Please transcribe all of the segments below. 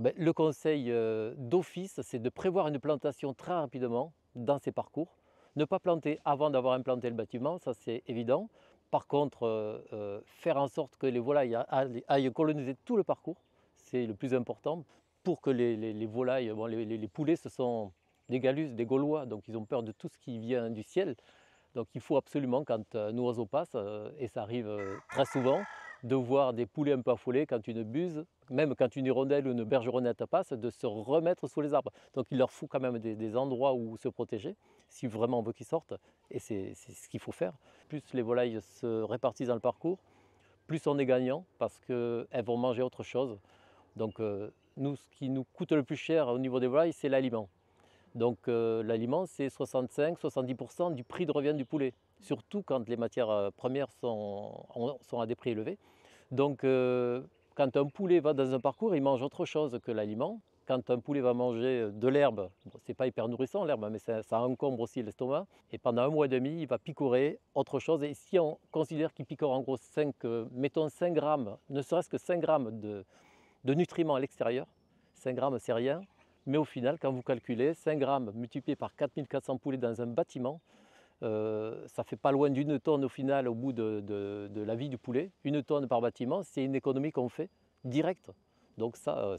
Le conseil d'office, c'est de prévoir une plantation très rapidement dans ces parcours. Ne pas planter avant d'avoir implanté le bâtiment, ça c'est évident. Par contre, faire en sorte que les volailles aillent coloniser tout le parcours, c'est le plus important. Pour que les volailles, les poulets, ce sont des Gallus, des Gaulois, donc ils ont peur de tout ce qui vient du ciel. Donc il faut absolument, quand un oiseau passe, et ça arrive très souvent, de voir des poulets un peu affolés quand une buse, même quand une hirondelle ou une bergeronnette passe, de se remettre sous les arbres. Donc il leur faut quand même des endroits où se protéger, si vraiment on veut qu'ils sortent, et c'est ce qu'il faut faire. Plus les volailles se répartissent dans le parcours, plus on est gagnant, parce qu'elles vont manger autre chose. Donc nous, ce qui nous coûte le plus cher au niveau des volailles, c'est l'aliment. Donc l'aliment, c'est 65-70% du prix de revient du poulet, surtout quand les matières premières sont à des prix élevés. Donc quand un poulet va dans un parcours, il mange autre chose que l'aliment. Quand un poulet va manger de l'herbe, bon, ce n'est pas hyper nourrissant l'herbe, mais ça encombre aussi l'estomac. Et pendant un mois et demi, il va picorer autre chose. Et si on considère qu'il picore en gros mettons 5 grammes, ne serait-ce que 5 grammes de nutriments à l'extérieur, 5 grammes c'est rien, mais au final, quand vous calculez 5 grammes multiplié par 4400 poulets dans un bâtiment, ça fait pas loin d'une tonne au final au bout de la vie du poulet. Une tonne par bâtiment, c'est une économie qu'on fait directe. Donc ça,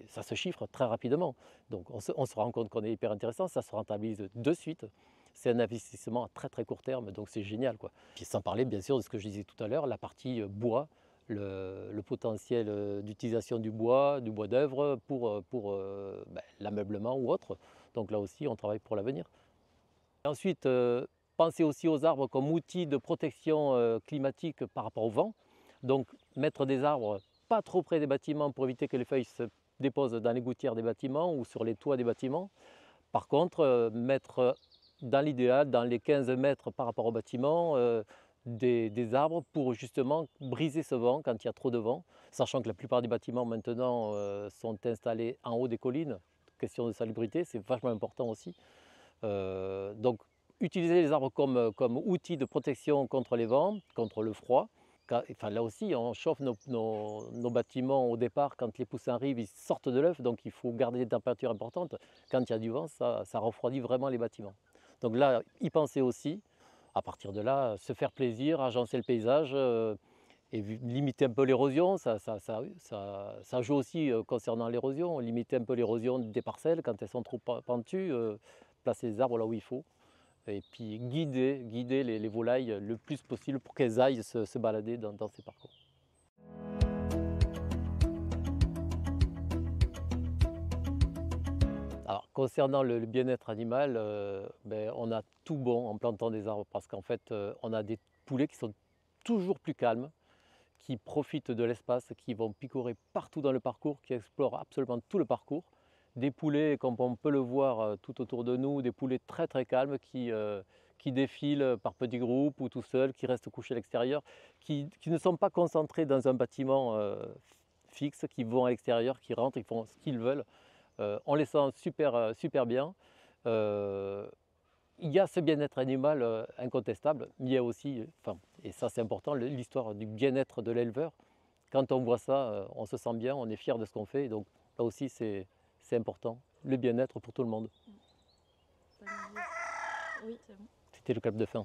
ça se chiffre très rapidement. Donc on se rend compte qu'on est hyper intéressant, ça se rentabilise de suite. C'est un investissement à très très court terme, donc c'est génial, quoi. Puis sans parler bien sûr de ce que je disais tout à l'heure, la partie bois, le potentiel d'utilisation du bois d'œuvre pour l'ameublement ou autre. Donc là aussi, on travaille pour l'avenir. Ensuite, pensez aussi aux arbres comme outil de protection climatique par rapport au vent. Donc mettre des arbres pas trop près des bâtiments pour éviter que les feuilles se déposent dans les gouttières des bâtiments ou sur les toits des bâtiments. Par contre, mettre dans l'idéal, dans les 15 mètres par rapport au bâtiment, des arbres pour justement briser ce vent quand il y a trop de vent, sachant que la plupart des bâtiments maintenant sont installés en haut des collines. Question de salubrité, c'est vachement important aussi. Donc utiliser les arbres comme outil de protection contre les vents, contre le froid. Enfin, là aussi, on chauffe nos bâtiments au départ, quand les poussins arrivent, ils sortent de l'œuf, donc il faut garder des températures importantes. Quand il y a du vent, ça refroidit vraiment les bâtiments. Donc là, y penser aussi. À partir de là, se faire plaisir, agencer le paysage et limiter un peu l'érosion. Ça joue aussi concernant l'érosion. Limiter un peu l'érosion des parcelles quand elles sont trop pentues, placer les arbres là où il faut. Et puis guider les volailles le plus possible pour qu'elles aillent se balader dans ces parcours. Alors concernant le bien-être animal, on a tout bon en plantant des arbres parce qu'en fait on a des poulets qui sont toujours plus calmes, qui profitent de l'espace, qui vont picorer partout dans le parcours, qui explorent absolument tout le parcours. Des poulets, comme on peut le voir tout autour de nous, des poulets très très calmes qui défilent par petits groupes ou tout seuls, qui restent couchés à l'extérieur, qui ne sont pas concentrés dans un bâtiment fixe, qui vont à l'extérieur, qui rentrent, ils font ce qu'ils veulent. On les sent super bien. Euh, il y a ce bien-être animal incontestable, mais il y a aussi, et ça c'est important, l'histoire du bien-être de l'éleveur. Quand on voit ça, on se sent bien, on est fier de ce qu'on fait, et donc là aussi c'est important, le bien-être pour tout le monde. Bonne idée. Oui, c'est bon. C'était le clap de fin.